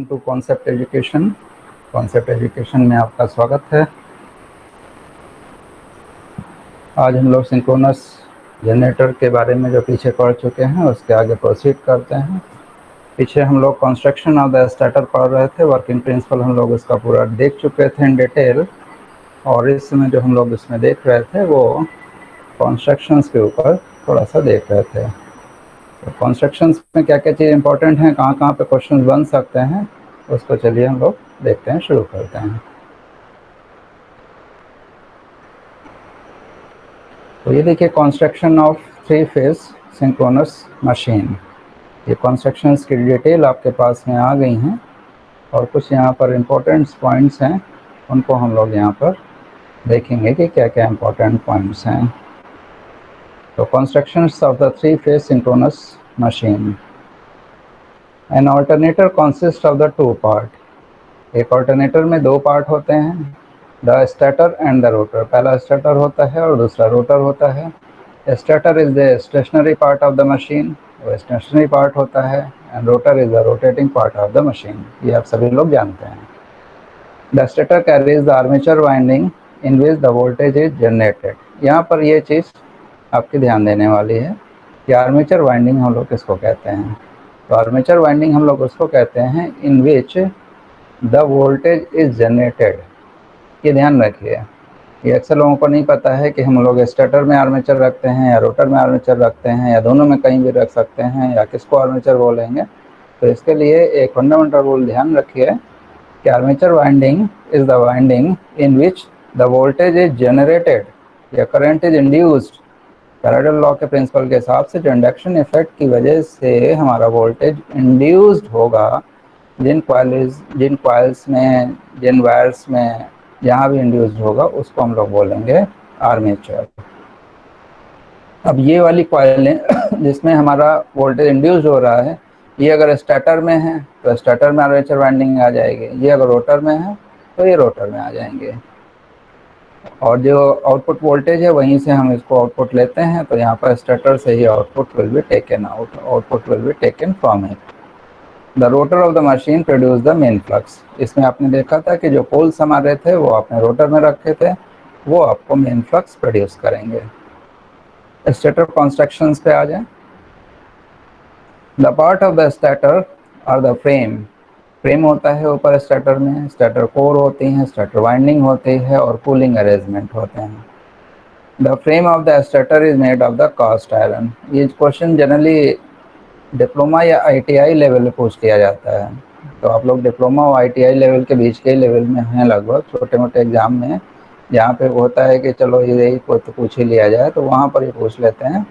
Welcome to concept education. Concept education में आपका स्वागत है। आज हम लोग सिंक्रोनस जनरेटर के बारे में जो पीछे पढ़ चुके हैं उसके आगे प्रोसीड करते हैं। पीछे हम लोग कंस्ट्रक्शन ऑफ द स्टार्टर पढ़ रहे थे, वर्किंग प्रिंसिपल हम लोग उसका पूरा देख चुके थे इन डिटेल, और इस समय जो हम लोग इसमें देख रहे थे वो कंस्ट्रक्शंस के ऊपर थोड़ा सा देख रहे थे। तो कंस्ट्रक्शंस में क्या क्या चीज़ इंपॉर्टेंट हैं, कहाँ कहाँ पे क्वेश्चन बन सकते हैं, उसको चलिए हम लोग देखते हैं, शुरू करते हैं। तो ये देखिए construction of 3 phase synchronous machine. ये कंस्ट्रक्शंस की डिटेल आपके पास में आ गई हैं, और कुछ यहाँ पर इम्पोर्टेंट पॉइंट्स हैं, उनको हम लोग यहाँ पर देखेंगे कि क्या क्या इम्पोर्टेंट पॉइंट्स हैं। तो constructions of the 3 phase synchronous machine. An alternator consist of the 2 part. एक ऑल्टरनेटर में 2 पार्ट होते हैं, the starter and the rotor. पहला स्टार्टर होता है और दूसरा रोटर होता है। Starter is the stationary part of the machine, वो स्टेशनरी पार्ट होता है, and rotor is the rotating part of the machine. ये आप सभी लोग जानते हैं। The starter carries the armature winding in which the voltage is generated. यहाँ पर ये चीज़ आपकी ध्यान देने वाली है कि आर्मेचर वाइंडिंग हम लोग किसको कहते हैं। तो आर्मेचर वाइंडिंग हम लोग उसको कहते हैं in which the voltage is generated. ये ध्यान रखिए, ये अक्सर लोगों को नहीं पता है कि हम लोग स्टार्टर में आर्मेचर रखते हैं या रोटर में आर्मेचर रखते हैं या दोनों में कहीं भी रख सकते हैं, या किसको आर्मेचर बोलेंगे। तो इसके लिए एक फंडामेंटल रूल ध्यान रखिए कि armature winding is the winding in which the voltage is generated या current is induced. Faraday law के प्रिंसिपल के हिसाब से जो इंडक्शन इफेक्ट की वजह से हमारा वोल्टेज इंड्यूस्ड होगा, जिन कॉइल्स में, जिन वायर्स में, जहाँ भी इंड्यूस्ड होगा उसको हम लोग बोलेंगे आर्मेचर। अब ये वाली कॉइलें जिसमें हमारा वोल्टेज इंड्यूस्ड हो रहा है, ये अगर स्टार्टर में है तो स्टार्टर में आर्मेचर वाइंडिंग आ जाएगी, ये अगर रोटर में है तो ये रोटर में आ जाएंगे। और जो आउटपुट वोल्टेज है वहीं से हम इसको आउटपुट लेते हैं, तो यहाँ पर स्टार्टर से ही output will be taken out, output will be taken from it. The rotor of the machine produce the main flux. इसमें आपने देखा था कि जो पोल्स हमारे थे वो आपने रोटर में रखे थे, वो आपको मेन फ्लक्स प्रोड्यूस करेंगे। स्टार्टर कंस्ट्रक्शंस पे आ जाए। The part of the starter और द फ्रेम। फ्रेम होता है ऊपर स्टार्टर में, स्टार्टर कोर होती है, स्टार्टर वाइंडिंग होती है, और कूलिंग अरेंजमेंट होते हैं। The frame of the starter is made of the cast iron. ये क्वेश्चन जनरली डिप्लोमा या आईटीआई लेवल पे पूछ लिया जाता है। तो आप लोग डिप्लोमा और आईटीआई लेवल के बीच के लेवल में हैं लगभग, छोटे मोटे एग्जाम में, जहाँ पे होता है कि चलो यही को तो पूछ ही लिया जाए, तो वहाँ पर ये पूछ लेते हैं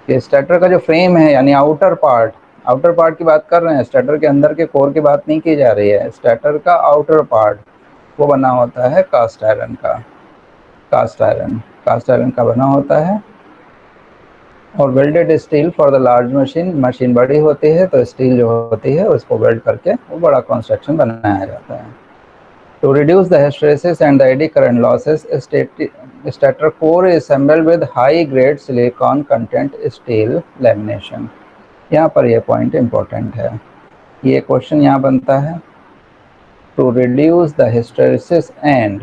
कि स्टार्टर का जो फ्रेम है यानी आउटर पार्ट की बात कर रहे हैं, स्टार्टर के अंदर के कोर की बात नहीं की जा रही है। स्टार्टर का आउटर पार्ट वो बना होता है कास्ट आयरन का। कास्ट आयरन का बना होता है, और welded steel for the large machine बड़ी होती है तो स्टील जो होती है उसको वेल्ड करके वो बड़ा कंस्ट्रक्शन बनाया जाता है। To reduce the hysteresis and the eddy current losses, starter core is assembled with high grade silicon content steel lamination. यहाँ पर यह पॉइंट इंपॉर्टेंट है, ये क्वेश्चन यहाँ बनता है। To reduce the hysteresis and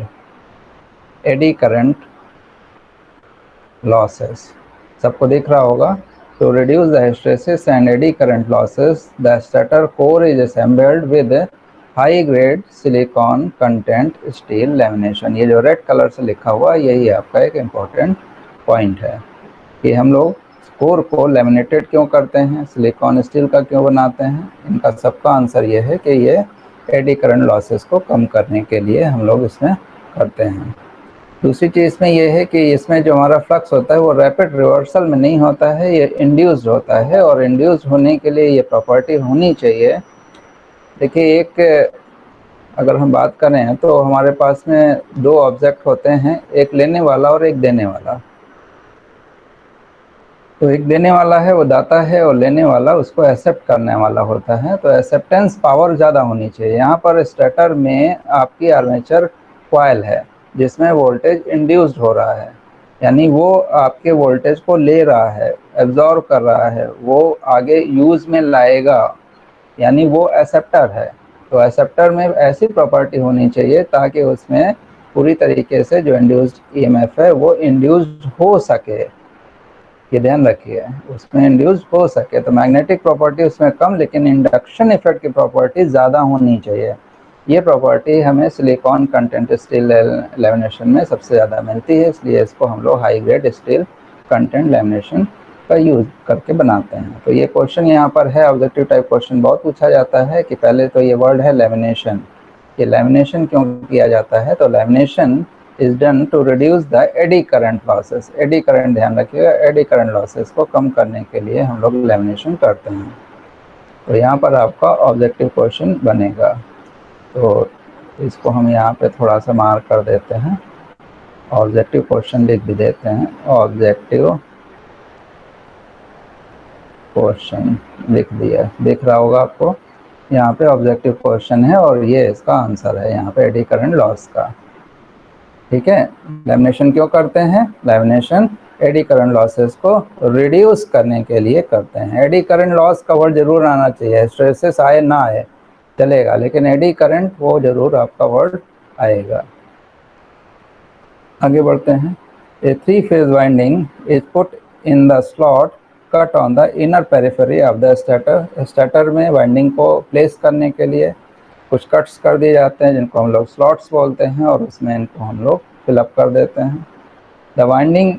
eddy current losses, सबको दिख रहा होगा। To reduce the hysteresis and eddy current losses, the starter core is assembled with high grade silicon content steel lamination। ये जो रेड कलर से लिखा हुआ यही आपका एक इम्पोर्टेंट पॉइंट है कि हम लोग कोर को लेमिनेटेड क्यों करते हैं, सिलिकॉन स्टील का क्यों बनाते हैं। इनका सबका आंसर ये है कि ये एडी करंट लॉसेस को कम करने के लिए हम लोग इसमें करते हैं। दूसरी चीज़ इसमें यह है कि इसमें जो हमारा फ्लक्स होता है वो रैपिड रिवर्सल में नहीं होता है, ये इंड्यूस्ड होता है, और इंड्यूस्ड होने के लिए ये प्रॉपर्टी होनी चाहिए। देखिए, एक अगर हम बात करें तो हमारे पास में 2 ऑब्जेक्ट होते हैं, एक लेने वाला और एक देने वाला। तो एक देने वाला है वो दाता है, और लेने वाला उसको एक्सेप्ट करने वाला होता है। तो एक्सेप्टेंस पावर ज़्यादा होनी चाहिए। यहाँ पर स्टार्टर में आपकी आर्मेचर कॉइल है जिसमें वोल्टेज इंड्यूस्ड हो रहा है, यानी वो आपके वोल्टेज को ले रहा है, एब्जॉर्व कर रहा है, वो आगे यूज़ में लाएगा, यानी वो एक्सेप्टर है। तो एक्सेप्टर में ऐसी प्रॉपर्टी होनी चाहिए ताकि उसमें पूरी तरीके से जो इंड्यूस्ड ईएमएफ है वो इंड्यूस्ड हो सके, ये ध्यान रखिए, उसमें इंड्यूस्ड हो सके। तो मैग्नेटिक प्रॉपर्टी उसमें कम, लेकिन इंडक्शन इफेक्ट की प्रॉपर्टी ज़्यादा होनी चाहिए। ये प्रॉपर्टी हमें सिलिकॉन कंटेंट स्टील लैमिनेशन में सबसे ज़्यादा मिलती है, इसलिए इसको हम लोग high grade steel content lamination का यूज करके बनाते हैं। तो ये क्वेश्चन यहाँ पर है, ऑब्जेक्टिव टाइप क्वेश्चन बहुत पूछा जाता है कि पहले तो ये वर्ड है लैमिनेशन, ये लैमिनेशन क्यों किया जाता है? तो lamination is done to reduce the eddy current losses. Eddy current ध्यान रखिएगा, एडी करंट लॉसेस को कम करने के लिए हम लोग लैमिनेशन करते हैं। तो यहाँ पर आपका ऑब्जेक्टिव क्वेश्चन बनेगा, तो इसको हम यहाँ पे थोड़ा सा मार्क कर देते हैं, ऑब्जेक्टिव क्वेश्चन लिख भी देते हैं, ऑब्जेक्टिव क्वेश्चन लिख दिया, दिख रहा होगा आपको, यहाँ पे ऑब्जेक्टिव क्वेश्चन है और ये इसका आंसर है यहाँ पे एडी करंट लॉस का। ठीक है, लैमिनेशन क्यों करते हैं? लैमिनेशन एडी करंट लॉसेस को रिड्यूस करने के लिए करते हैं। एडी करंट लॉस का वर्ड जरूर आना चाहिए, स्ट्रेसेस आए ना आए चलेगा, लेकिन एडी करंट वो जरूर आपका वर्ड आएगा। आगे बढ़ते हैं। ए 3-phase winding is put in the slot cut on the inner periphery of the starter. Starter में वाइंडिंग को प्लेस करने के लिए कुछ कट्स कर दिए जाते हैं जिनको हम लोग स्लॉट्स बोलते हैं, और उसमें इनको हम लोग फिलअप कर देते हैं। The winding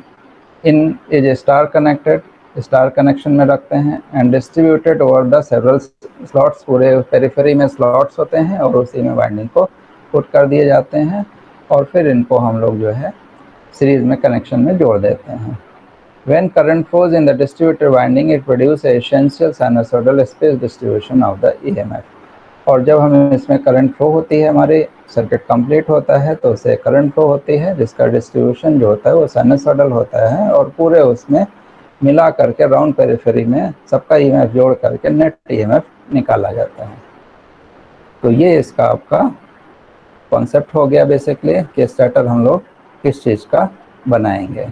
in is star connected, star connection में रखते हैं, and distributed over the several slots. पूरे पेरिफेरी में स्लॉट्स होते हैं और उसी में वाइंडिंग को पुट कर दिए जाते हैं, और फिर इनको हम लोग जो है सीरीज में कनेक्शन में जोड़ देते हैं। When current flows in the distributed winding, it produces essential sinusoidal space distribution of the EMF। और जब हमें इसमें करंट फ्लो होती है, हमारे सर्किट कंप्लीट होता है तो उसे करंट फ्लो होती है जिसका डिस्ट्रीब्यूशन जो होता है वो साइनसॉइडल होता है, और पूरे उसमें मिला करके राउंड पेरिफेरी में सबका ईएमएफ जोड़ करके नेट ईएमएफ निकाला जाता है। तो ये इसका आपका कॉन्सेप्ट हो गया बेसिकली कि स्टार्टर हम लोग किस चीज़ का बनाएंगे।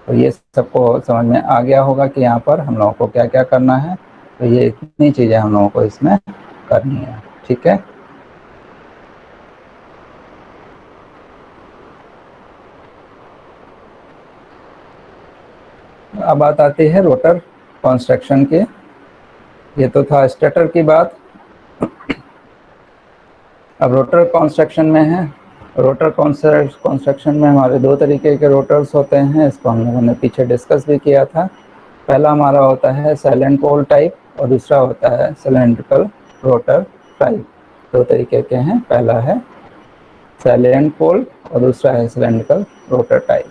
तो ये सबको समझ में आ गया होगा कि यहाँ पर हम लोगों को क्या क्या करना है। तो ये इतनी चीज़ें हम लोगों को इसमें करनी है, ठीक है। अब बात आती है रोटर कंस्ट्रक्शन के। ये तो था स्टार्टर की बात, अब रोटर कंस्ट्रक्शन में है। रोटर कंस्ट्रक्शन में हमारे दो तरीके के रोटर्स होते हैं, इसको हम लोगों ने पीछे डिस्कस भी किया था। पहला हमारा होता है साइलेंट पोल टाइप और दूसरा होता है सिलेंड्रिकल रोटर टाइप। दो तरीके के हैं, पहला है साइलेंट पोल और दूसरा है सिलेंड्रिकल रोटर टाइप।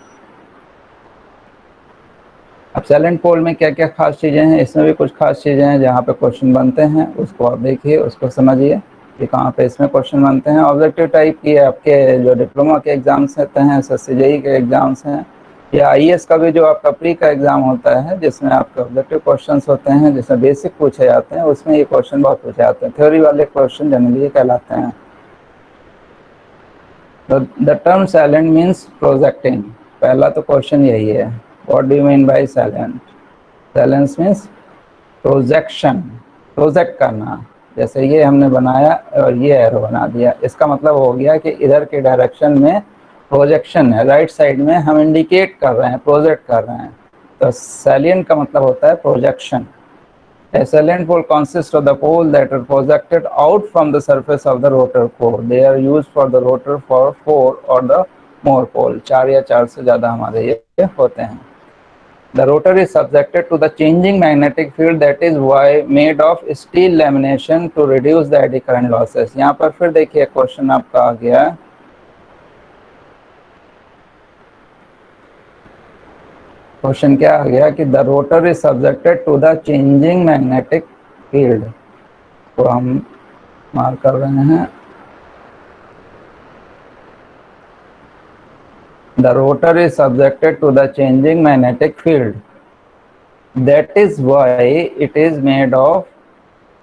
अब साइलेंट पोल में क्या क्या खास चीज़ें हैं, इसमें भी कुछ खास चीज़ें हैं जहाँ पे क्वेश्चन बनते हैं, उसको आप देखिए, उसको समझिए कि कहाँ पे इसमें क्वेश्चन बनते हैं। ऑब्जेक्टिव टाइप की आपके जो डिप्लोमा के एग्जाम्स होते हैं, एसएससी जेईई के एग्जाम्स हैं, या आईएएस का भी जो आपका प्री का एग्जाम होता है जिसमें आपके ऑब्जेक्टिव क्वेश्चंस होते हैं, जिसमें बेसिक पूछे जाते हैं, उसमें ये क्वेश्चन बहुत पूछे जाते हैं। थ्योरी वाले क्वेश्चन जनरली कहलाते हैं। The term silent means projecting, पहला तो क्वेश्चन यही है, what do you mean by silent? Silence means projection, project करना। जैसे ये हमने बनाया और ये एरो बना दिया, इसका मतलब हो गया कि इधर के डायरेक्शन में प्रोजेक्शन है, राइट साइड में हम इंडिकेट कर रहे हैं, प्रोजेक्ट कर रहे हैं। तो सैलिएंट का मतलब होता है projection. A salient pole consists of the pole that are projected out from the surface of the rotor core. They are used for the rotor for 4 or the more pole, 4 या 4 से ज़्यादा हमारे ये होते हैं। The rotor is subjected to the changing magnetic field that is why made of steel lamination to reduce the eddy current losses। यहाँ पर फिर देखिए क्वेश्चन आपका आ गया, क्वेश्चन क्या आ गया कि the rotor is subjected to the changing magnetic field. तो हम मार्क कर रहे हैं, the rotor is subjected to the changing magnetic field that is why it is made of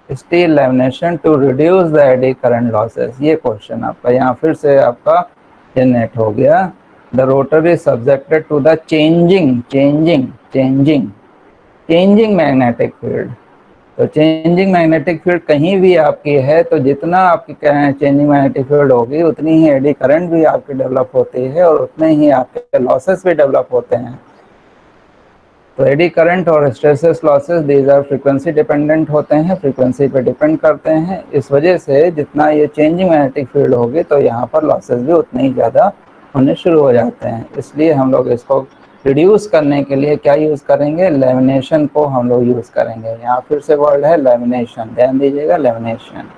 steel lamination to reduce the eddy current losses. ये question आपका यहाँ फिर से आपका जनरेट हो गया। The rotor is subjected to the changing magnetic field। तो changing magnetic field कहीं भी आपकी है तो जितना आपकी चेंजिंग मैग्नेटिक फील्ड होगी उतनी ही एडी करंट भी आपकी डेवलप होती है और उतने ही आपके लॉसेस भी डेवलप होते हैं। तो एडी करंट और hysteresis losses these are frequency dependent होते हैं, फ्रीक्वेंसी पे डिपेंड करते हैं। इस वजह से जितना ये चेंजिंग मैग्नेटिक फील्ड होगी तो यहाँ पर लॉसेस भी उतने ही ज़्यादा होने शुरू हो जाते हैं। इसलिए हम लोग इसको रिड्यूस करने के लिए क्या यूज़ करेंगे, लेमिनेशन को हम लोग यूज़ करेंगे। यहाँ फिर से वर्ड है लेमिनेशन, ध्यान दीजिएगा, lamination.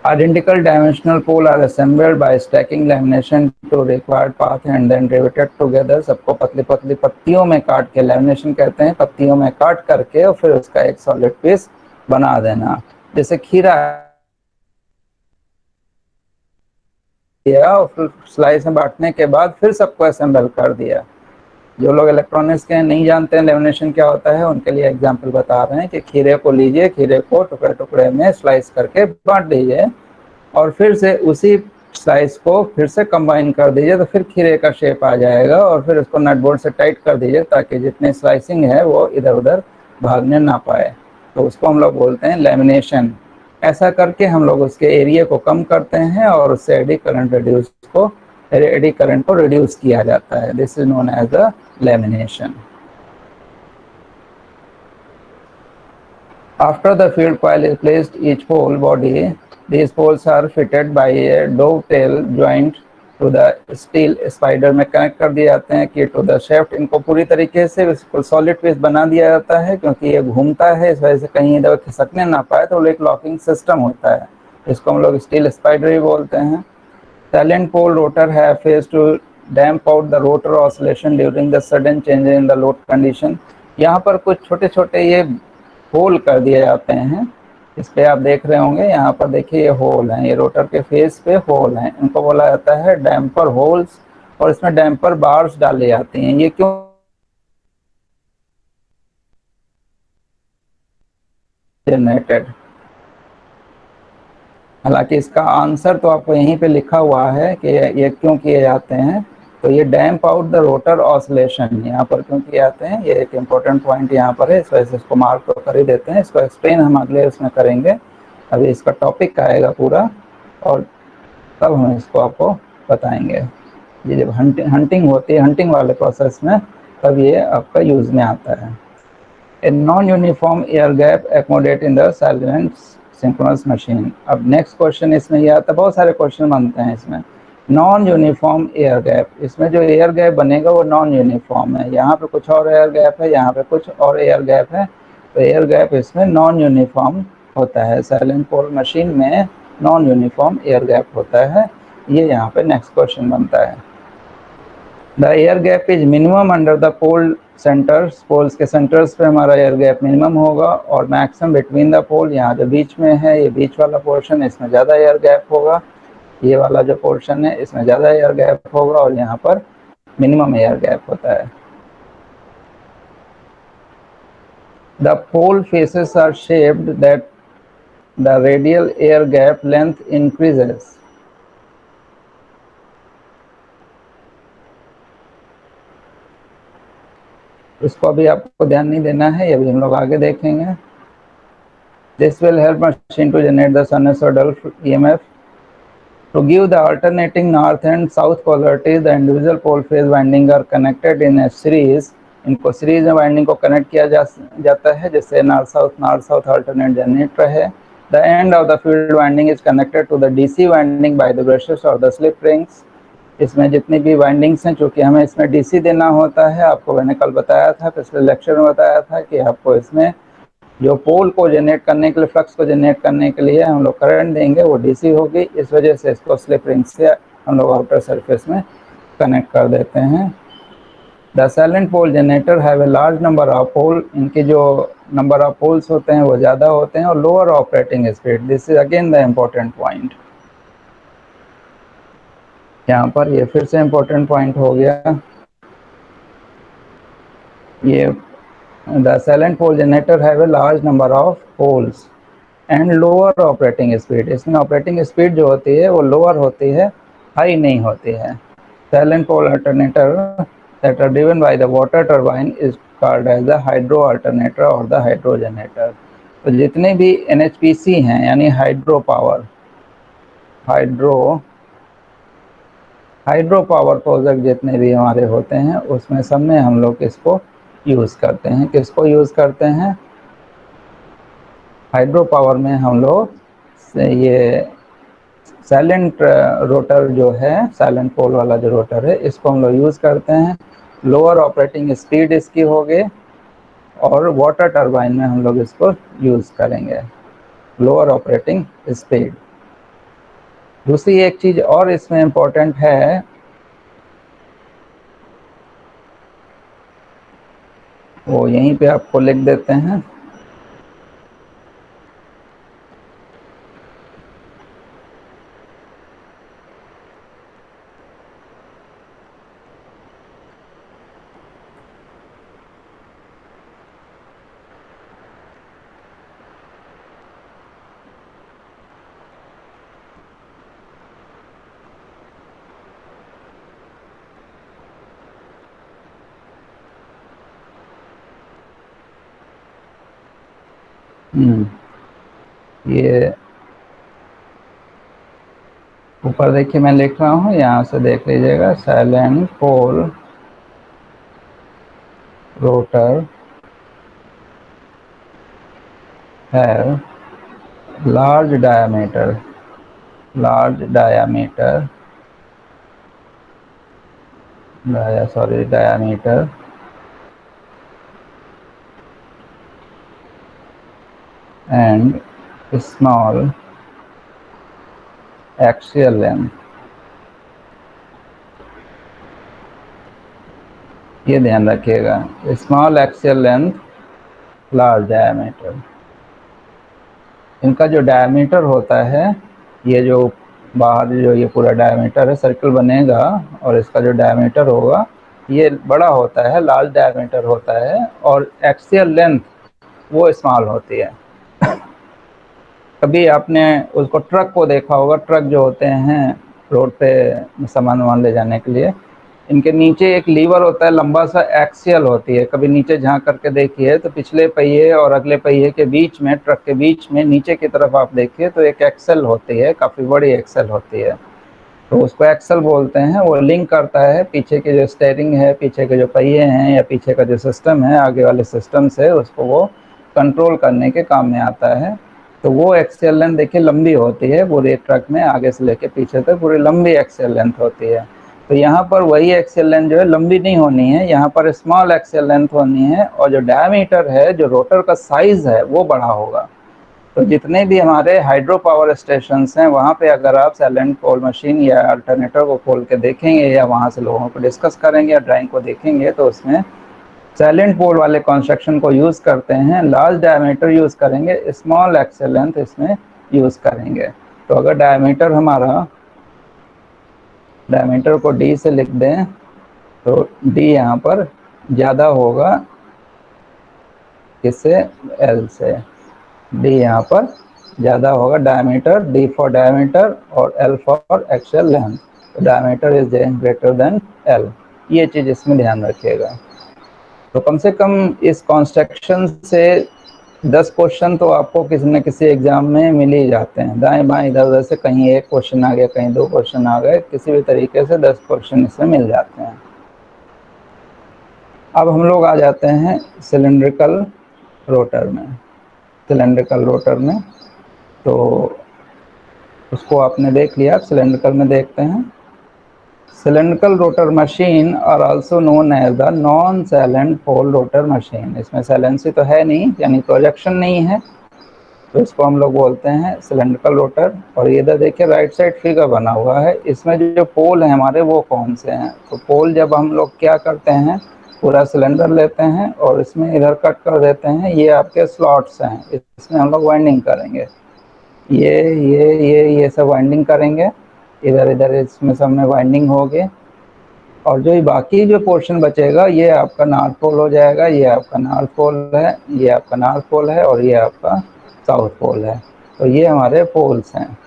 Identical dimensional pole are assembled by stacking lamination to required path and then riveted together। सबको पतली पतली पत्तियों में काट के, लेमिनेशन कहते हैं, पत्तियों में काट करके और फिर उसका एक सॉलिड पीस बना देना। जैसे खीरा और फिर स्लाइस में बांटने के बाद फिर सबको असेंबल कर दिया। जो लोग इलेक्ट्रॉनिक्स के नहीं जानते हैं लेमिनेशन क्या होता है, उनके लिए एग्जांपल बता रहे हैं कि खीरे को लीजिए, खीरे को टुकड़े टुकड़े में स्लाइस करके बांट दीजिए और फिर से उसी स्लाइस को फिर से कंबाइन कर दीजिए तो फिर खीरे का शेप आ जाएगा और फिर उसको नट बोल्ट से टाइट कर दीजिए ताकि जितने स्लाइसिंग है वो इधर उधर भागने ना पाए। तो उसको हम लोग बोलते हैं लेमिनेशन। ऐसा करके हम लोग उसके एरिया को कम करते हैं और उससे एडी करंट को रिड्यूस किया जाता है। This is known as a lamination. After the field coil is placed each pole body, these poles are fitted by a dovetail joint to the steel spider में कनेक्ट कर दिए जाते हैं कि to the shaft। इनको पूरी तरीके से बिल्कुल सॉलिड पीस बना दिया जाता है क्योंकि ये घूमता है, इस वजह से कहीं इधर खिसकने ना पाए, तो एक लॉकिंग सिस्टम होता है। इसको हम लोग स्टील स्पाइडर ही बोलते हैं। Silent pole rotor have phase to damp out the rotor oscillation during the sudden change in the load condition। यहाँ पर कुछ छोटे छोटे ये होल कर दिए जाते हैं, इस पे आप देख रहे होंगे, यहाँ पर देखिए ये होल हैं, ये रोटर के फेस पे होल हैं, इनको बोला जाता है डैम्पर होल्स। और इसमें डैम्पर बार्स डाली जाती हैं। ये क्यों जनरेटेड, हालांकि इसका आंसर तो आपको यहीं पे लिखा हुआ है कि ये क्यों किए जाते हैं। तो ये डैम्प आउट द रोटर ऑसिलेशन, यहाँ पर क्यों किए जाते हैं, ये एक इम्पोर्टेंट पॉइंट यहाँ पर है, इस वजह से इसको मार्क तो कर ही देते हैं। इसको एक्सप्लेन हम अगले इसमें करेंगे, अभी इसका टॉपिक आएगा पूरा और तब हम इसको आपको बताएंगे। ये जब हंटिंग होती है, हंटिंग वाले प्रोसेस में, तब ये आपका यूज़ में आता है। A non uniform air gap accommodate in the silent synchronous machine. अब नेक्स्ट क्वेश्चन इसमें ये आता है, बहुत सारे क्वेश्चन बनते हैं इसमें। नॉन यूनिफॉर्म एयर गैप, इसमें जो एयर गैप बनेगा वो नॉन यूनिफॉर्म है। यहाँ पे कुछ और एयर गैप है, यहाँ पे कुछ और एयर गैप है, तो एयर गैप इसमें नॉन यूनिफॉर्म होता है। साइलेंट पोल मशीन में नॉन यूनिफॉर्म एयर गैप होता है। ये यहाँ पे नेक्स्ट क्वेश्चन बनता है। The air gap is minimum under the pole centres. Poles के सेंटर्स पे हमारा एयर गैप मिनिमम होगा और मैक्सिमम बिटवीन द पोल, यहाँ जो बीच में है, ये बीच वाला पोर्शन, इसमें ज़्यादा एयर गैप होगा। ये वाला जो पोर्शन है इसमें ज़्यादा एयर गैप होगा और यहाँ पर मिनिमम एयर गैप होता है। The pole faces are shaped that the radial air gap length increases. इसको अभी आपको ध्यान नहीं देना है, ये अभी हम लोग आगे देखेंगे। This will help machine to generate the sinusoidal EMF to give the alternating north and south polarities। the individual pole phase winding are connected in a series। इनको सीरीज में वाइंडिंग को कनेक्ट किया जाता है जिससे नॉर्थ साउथ अल्टरनेट जनरेट रहे। The end of the field winding is connected to the DC winding by the brushes और the slip rings. इसमें जितनी भी वाइंडिंग्स हैं, चूँकि हमें इसमें DC देना होता है, आपको मैंने कल बताया था, पिछले लेक्चर में बताया था कि आपको इसमें जो पोल को जनरेट करने के लिए, फ्लक्स को जनरेट करने के लिए हम लोग करंट देंगे वो DC होगी। इस वजह से इसको स्लिप रिंग से हम लोग आउटर सरफेस में कनेक्ट कर देते हैं। The salient pole generator have a large number of pole. इनके जो नंबर ऑफ पोल्स होते हैं वो ज़्यादा होते हैं और lower operating speed. This is again the important point. यहाँ पर ये फिर से इम्पोर्टेंट पॉइंट हो गया। ये the silent pole generator have a large number of poles and lower operating speed। इसमें ऑपरेटिंग स्पीड जो होती है वो लोअर होती है, हाई नहीं होती है। Silent pole alternator that are driven by the water turbine is called as the hydro alternator or the hydrogenator। तो जितने भी NHPC हैं यानी हाइड्रो पावर प्रोजेक्ट जितने भी हमारे होते हैं उसमें सब में हम लोग इसको यूज़ करते हैं। किसको यूज़ करते हैं? हाइड्रो पावर में हम लोग ये साइलेंट रोटर जो है, साइलेंट पोल वाला जो रोटर है, इसको हम लोग यूज़ करते हैं। लोअर ऑपरेटिंग स्पीड इसकी होगी और वाटर टरबाइन में हम लोग इसको यूज़ करेंगे, लोअर ऑपरेटिंग स्पीड। दूसरी एक चीज़ और इसमें इम्पोर्टेंट है, वो यहीं पे आपको लिख देते हैं। ये ऊपर देखिए मैं लिख रहा हूँ, यहाँ से देख लीजिएगा। साइलेंट पोल रोटर है large diameter and small axial length। ये ध्यान रखिएगा, small axial length, large diameter. इनका जो डायमीटर होता है, ये जो बाहर जो ये पूरा डायमीटर है, सर्कल बनेगा और इसका जो डायमीटर होगा ये बड़ा होता है, लार्ज डायमीटर होता है, और एक्सियल लेंथ वो स्मॉल होती है। कभी आपने उसको ट्रक को देखा होगा, ट्रक जो होते हैं रोड पे सामान वामान ले जाने के लिए, इनके नीचे एक लीवर होता है, लंबा सा एक्सियल होती है। कभी नीचे झांक करके देखिए तो पिछले पहिए और अगले पहिए के बीच में, ट्रक के बीच में नीचे की तरफ आप देखिए तो एक एक्सल होती है, काफ़ी बड़ी एक्सल होती है, तो उसको एक्सल बोलते हैं। वो लिंक करता है पीछे के जो स्टीयरिंग है, पीछे के जो पहिए हैं या पीछे का जो सिस्टम है, आगे वाले सिस्टम से, उसको वो कंट्रोल करने के काम में आता है। तो वो एक्सियल लेंथ देखिए लंबी होती है, पूरे ट्रक में आगे से लेके पीछे तक पूरी लंबी एक्सियल लेंथ होती है। तो यहाँ पर वही एक्सियल लेंथ जो है लंबी नहीं होनी है, यहाँ पर स्मॉल एक्सियल लेंथ होनी है, और जो डायमीटर है, जो रोटर का साइज है, वो बड़ा होगा। तो जितने भी हमारे हाइड्रो पावर स्टेशंस हैं, वहाँ पे अगर आप साइलेंट पोल मशीन या अल्टरनेटर को खोल के देखेंगे या वहाँ से लोगों को डिस्कस करेंगे या ड्राइंग को देखेंगे, तो उसमें साइलेंट पोल वाले कंस्ट्रक्शन को यूज़ करते हैं, लार्ज डायमीटर यूज़ करेंगे, स्मॉल एक्सियल लेंथ इसमें यूज़ करेंगे। तो अगर डायमीटर हमारा, डायमीटर को डी से लिख दें तो डी यहाँ पर ज़्यादा होगा किससे? एल से। डी यहाँ पर ज़्यादा होगा, डायमीटर, डी फॉर डायमीटर और एल फॉर एक्सियल लेंथ। तो diameter is greater than L, ये चीज़ इसमें ध्यान रखिएगा। तो कम से कम इस कंस्ट्रक्शन से 10 क्वेश्चन तो आपको किसी न किसी एग्जाम में मिल ही जाते हैं। दाएं बाएं इधर उधर से कहीं एक क्वेश्चन आ गया, कहीं 2 क्वेश्चन आ गए, किसी भी तरीके से 10 क्वेश्चन इसमें मिल जाते हैं। अब हम लोग आ जाते हैं सिलेंड्रिकल रोटर में। सिलेंड्रिकल रोटर में तो उसको आपने देख लिया, सिलेंड्रिकल में देखते हैं। Cylindrical rotor machine are also known as the non silent pole rotor machine. इसमें साइलेंसी तो है नहीं, यानी प्रोजेक्शन नहीं है, तो इसको हम लोग बोलते हैं सिलेंड्रिकल रोटर। और ये इधर देखिए राइट साइड फिगर बना हुआ है, इसमें जो पोल है हमारे वो कौन से हैं? तो पोल जब हम लोग क्या करते हैं, पूरा सिलेंडर लेते हैं और इसमें इधर कट कर देते हैं, ये आपके स्लॉट्स हैं, इसमें हम लोग वाइंडिंग करेंगे, ये सब वाइंडिंग करेंगे, इधर इधर इसमें सब में वाइंडिंग होगी, और जो बाकी जो पोर्शन बचेगा ये आपका नॉर्थ पोल हो जाएगा। ये आपका नॉर्थ पोल है, ये आपका नॉर्थ पोल है, और ये आपका साउथ पोल है। तो ये हमारे पोल्स हैं।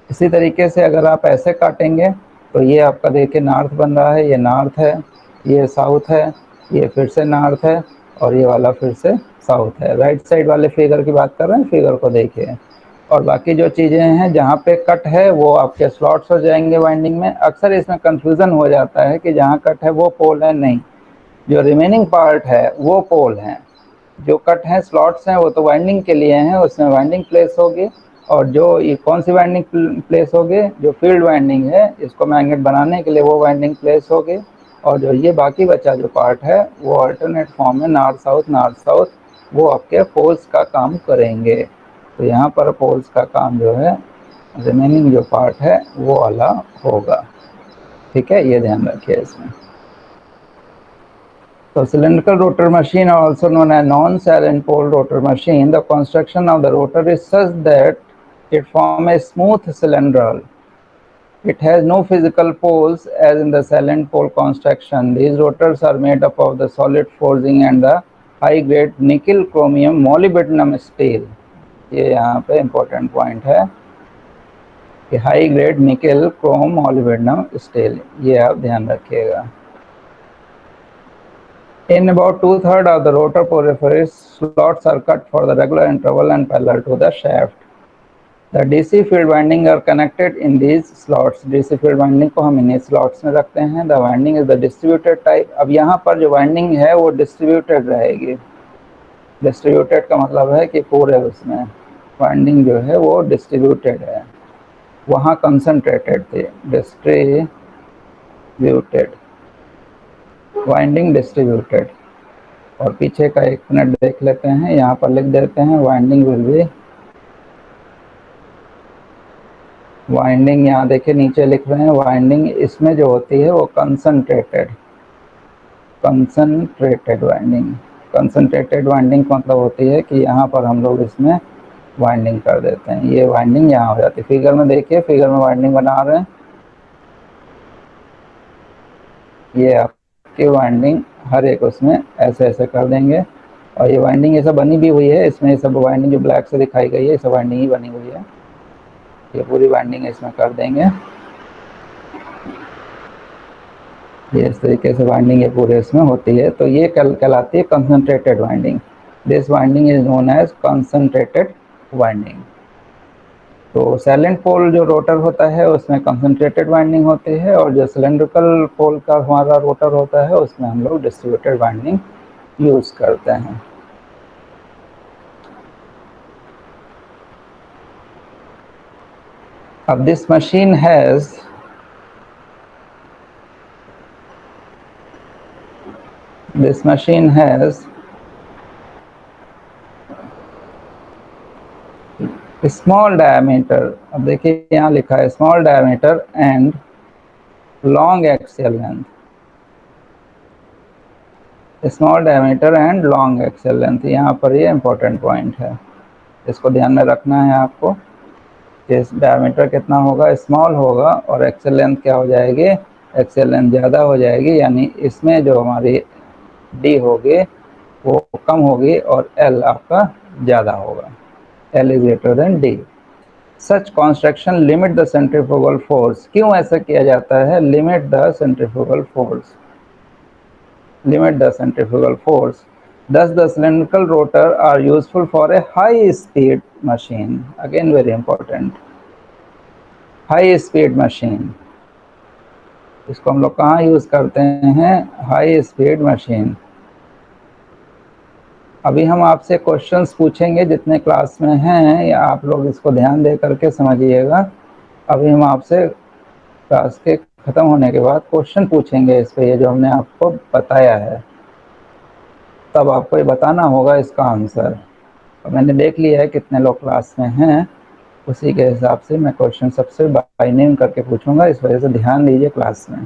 इसी तरीके से अगर आप ऐसे काटेंगे तो ये आपका देखिए नॉर्थ बन रहा है, ये नॉर्थ है, ये साउथ है, ये फिर से नॉर्थ है, और ये वाला फिर से साउथ है। राइट साइड वाले फिगर की बात कर रहे हैं, फिगर को देखिए। और बाकी जो चीज़ें हैं जहाँ पे कट है वो आपके स्लॉट्स हो जाएंगे वाइंडिंग में। अक्सर इसमें कंफ्यूजन हो जाता है कि जहाँ कट है वो पोल है, नहीं, जो रिमेनिंग पार्ट है वो पोल है। जो कट है स्लॉट्स हैं वो तो वाइंडिंग के लिए हैं, उसमें वाइंडिंग प्लेस होगी। और जो ये कौन सी वाइंडिंग प्लेस होगी, जो फील्ड वाइंडिंग है इसको मैग्नेट बनाने के लिए वो वाइंडिंग प्लेस होगी। और जो ये बाकी बचा जो पार्ट है वो अल्टरनेट फॉर्म में नॉर्थ साउथ वो आपके पोल्स का काम करेंगे। तो यहाँ पर पोल्स का काम जो है, रिमेनिंग जो पार्ट है वो वाला होगा। ठीक है, ये ध्यान रखिए इसमें। So cylindrical rotor machine are also known as non-silent pole rotor machine. The construction of the rotor is such that it forms a smooth cylindrical. It has no physical poles as in the silent pole construction. These rotors are made up of the solid forging and the high-grade nickel chromium molybdenum steel. ये यहाँ पे important point है कि high grade निकल Chrome molybdenum steel, ये आप ध्यान रखिएगा। In about 2/3 of the rotor peripheries, slots are cut for the regular interval and parallel to the shaft. The DC field winding are connected in these slots. DC field winding को हम इन्हीं slots में रखते हैं। The winding is the distributed type. अब यहाँ पर जो winding है वो distributed रहेगी। Distributed का मतलब है कि पूरे उसमें winding जो है वो distributed है, वहाँ concentrated थी। Distributed, winding distributed। और पीछे का एक मिनट देख लेते हैं, यहाँ पर लिख देते हैं वाइंडिंग विल बी, वाइंडिंग यहाँ देखिए नीचे लिख रहे हैं, वाइंडिंग इसमें जो होती है वो कंसंट्रेटेड वाइंडिंग। कंसंट्रेटेड वाइंडिंग मतलब होती है कि यहाँ पर हम लोग इसमें वाइंडिंग कर देते हैं, ये वाइंडिंग यहाँ हो जाती है। फिगर में देखिए, फिगर में वाइंडिंग बना रहे हैं, ये आपकी वाइंडिंग हर एक उसमें ऐसे ऐसे कर देंगे। और ये वाइंडिंग ये सब बनी भी हुई है, इसमें सब वाइंडिंग जो ब्लैक से दिखाई गई है ये सब वाइंडिंग ही बनी हुई है। ये पूरी वाइंडिंग इसमें कर देंगे, ये इस तरीके से वाइंडिंग ये पूरे इसमें होती है। तो ये कहलाती है concentrated winding. This winding is known as concentrated winding. तो साइलेंट पोल जो रोटर होता है उसमें कंसंट्रेटेड वाइंडिंग होती है, और जो सिलेंड्रिकल पोल का हमारा रोटर होता है उसमें हम लोग डिस्ट्रीब्यूटेड वाइंडिंग यूज करते हैं। अब this machine has small diameter. अब देखिए यहाँ लिखा है small diameter and long axial length, small diameter and long axial length, यहाँ पर ये इंपॉर्टेंट पॉइंट है, इसको ध्यान में रखना है आपको कि डायमीटर कितना होगा, स्मॉल होगा, और एक्सियल लेंथ क्या हो जाएगी, एक्सियल लेंथ ज़्यादा हो जाएगी, यानी इसमें जो हमारी डी होगी वो कम होगी और एल आपका ज़्यादा होगा, L is greater than D. Such construction limit the centrifugal force. क्यों ऐसा किया जाता है, limit the centrifugal force, limit the centrifugal force. Thus the cylindrical rotor are useful for a high speed machine. Again very important, high speed machine। इसको हम लोग कहाँ use करते हैं, हाई स्पीड मशीन। अभी हम आपसे क्वेश्चंस पूछेंगे जितने क्लास में हैं, या आप लोग इसको ध्यान दे करके समझिएगा। अभी हम आपसे क्लास के ख़त्म होने के बाद क्वेश्चन पूछेंगे इस पे, ये जो हमने आपको बताया है, तब आपको ये बताना होगा इसका आंसर। और मैंने देख लिया है कितने लोग क्लास में हैं, उसी के हिसाब से मैं क्वेश्चन सबसे बाय नेम करके पूछूंगा, इस वजह से ध्यान दीजिए क्लास में।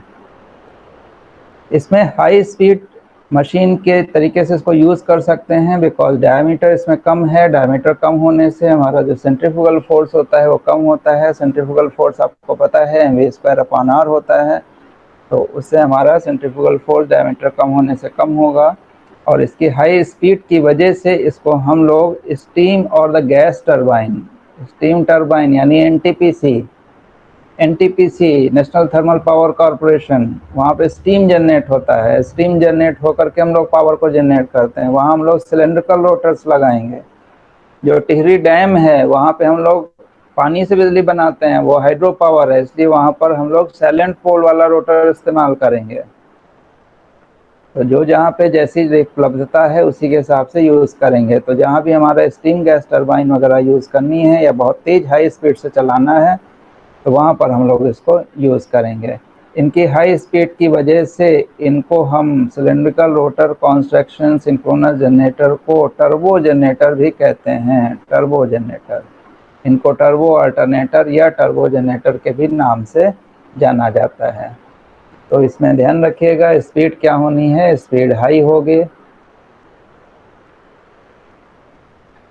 इसमें हाई स्पीड मशीन के तरीके से इसको यूज़ कर सकते हैं, बिकॉज डायमीटर इसमें कम है। डायमीटर कम होने से हमारा जो सेंट्रीफ्यूगल फोर्स होता है वो कम होता है। सेंट्रीफ्यूगल फोर्स आपको पता है mv²/r होता है, तो उससे हमारा सेंट्रीफ्यूगल फोर्स डायमीटर कम होने से कम होगा। और इसकी हाई स्पीड की वजह से इसको हम लोग स्टीम और the gas turbine, steam turbine यानी NTPC, NTPC, national thermal power corporation, वहाँ पे स्टीम जनरेट होता है, स्टीम जनरेट होकर के हम लोग पावर को जनरेट करते हैं, वहाँ हम लोग सिलेंड्रिकल रोटर्स लगाएंगे। जो टिहरी डैम है वहाँ पे हम लोग पानी से बिजली बनाते हैं, वो हाइड्रो पावर है, इसलिए वहाँ पर हम लोग साइलेंट पोल वाला रोटर इस्तेमाल करेंगे। तो जो जहाँ पे जैसी उपलब्धता है उसी के हिसाब से यूज़ करेंगे। तो जहाँ भी हमारा स्टीम गैस टरबाइन वगैरह यूज़ करनी है या बहुत तेज़ हाई स्पीड से चलाना है तो वहाँ पर हम लोग इसको यूज़ करेंगे। इनकी हाई स्पीड की वजह से इनको हम cylindrical rotor construction synchronous generator को टर्बो जनरेटर भी कहते हैं। टर्बो जनरेटर, इनको टर्बो अल्टरनेटर या टर्बो जनरेटर के भी नाम से जाना जाता है। तो इसमें ध्यान रखिएगा स्पीड क्या होनी है, स्पीड हाई होगी।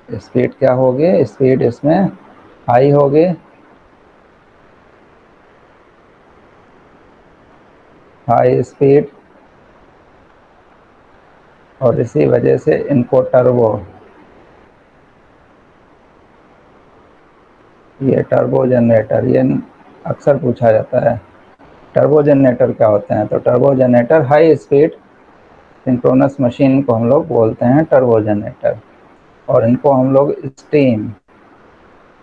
स्पीड क्या होगी, स्पीड इसमें हाई होगी। हाई स्पीड, और इसी वजह से इनको टर्बो, ये टर्बो जनरेटर, ये अक्सर पूछा जाता है टर्बो जनरेटर क्या होते हैं। तो turbo generator high speed synchronous machine को हम लोग बोलते हैं टर्बो जनरेटर, और इनको हम लोग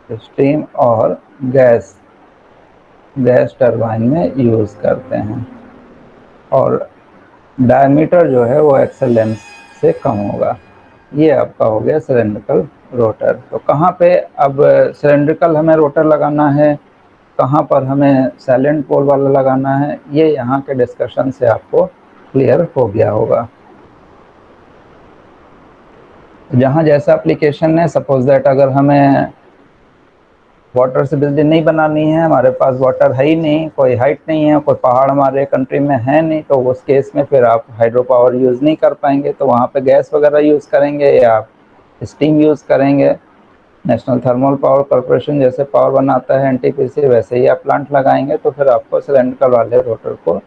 स्टीम और गैस टरबाइन में यूज़ करते हैं। और डायमीटर जो है वो एक्सल लेंथ से कम होगा। ये आपका हो गया सिलेंड्रिकल रोटर। तो कहाँ पे अब सिलेंड्रिकल हमें रोटर लगाना है, कहाँ पर हमें साइलेंट पोल वाला लगाना है, ये यहाँ के डिस्कशन से आपको क्लियर हो गया होगा। जहाँ जैसा एप्लीकेशन है, सपोज दैट अगर हमें वाटर से बिजली नहीं बनानी है, हमारे पास वाटर है ही नहीं, कोई हाइट नहीं है, कोई पहाड़ हमारे कंट्री में है नहीं, तो उस केस में फिर आप हाइड्रो पावर यूज़ नहीं कर पाएंगे। तो वहाँ पे गैस वगैरह यूज़ करेंगे या आप स्टीम यूज़ करेंगे। नेशनल थर्मल पावर कॉरपोरेशन जैसे पावर बनाता है एनटीपीसी, वैसे ही आप प्लांट लगाएंगे तो फिर आपको सिलेंड्रिकल वाले रोटर को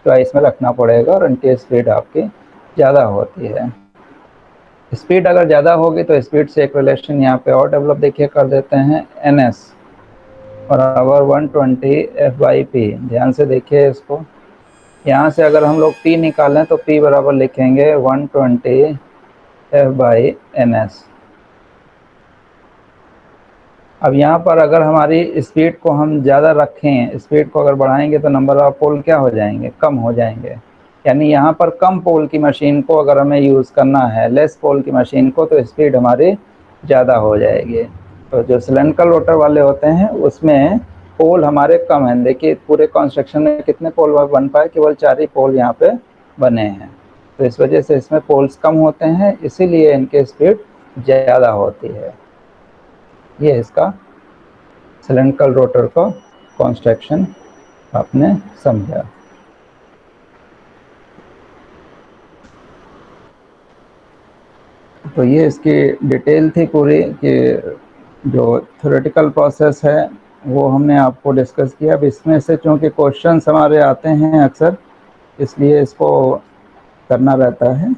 चॉइस में रखना पड़ेगा और उनकी स्पीड आपकी ज़्यादा होती है। स्पीड अगर ज़्यादा होगी तो स्पीड से एक रिलेशन यहाँ पे और डेवलप देखिए कर देते हैं, NS बराबर 120 F/P। ध्यान से देखिए इसको, यहाँ से अगर हम लोग P निकालें तो P बराबर लिखेंगे 120 F/NS। अब यहाँ पर अगर हमारी स्पीड को हम ज़्यादा रखें, स्पीड को अगर बढ़ाएंगे तो नंबर ऑफ पोल क्या हो जाएंगे, कम हो जाएंगे। यानी यहाँ पर कम पोल की मशीन को अगर हमें यूज़ करना है, लेस पोल की मशीन को, तो स्पीड हमारी ज़्यादा हो जाएगी। तो जो सिलेंड्रिकल रोटर वाले होते हैं उसमें पोल हमारे कम हैं। देखिए पूरे कंस्ट्रक्शन में कितने पोल बन पाए, केवल 4 ही पोल यहाँ पे बने हैं। तो इस वजह से इसमें पोल्स कम होते हैं, इसीलिए इनकी स्पीड ज़्यादा होती है। ये इसका सिलेंड्रिकल रोटर का कंस्ट्रक्शन आपने समझा। तो ये इसकी डिटेल थी पूरी कि जो थ्योरेटिकल प्रोसेस है वो हमने आपको डिस्कस किया। अब इसमें से चूँकि क्वेश्चंस हमारे आते हैं अक्सर, इसलिए इसको करना रहता है।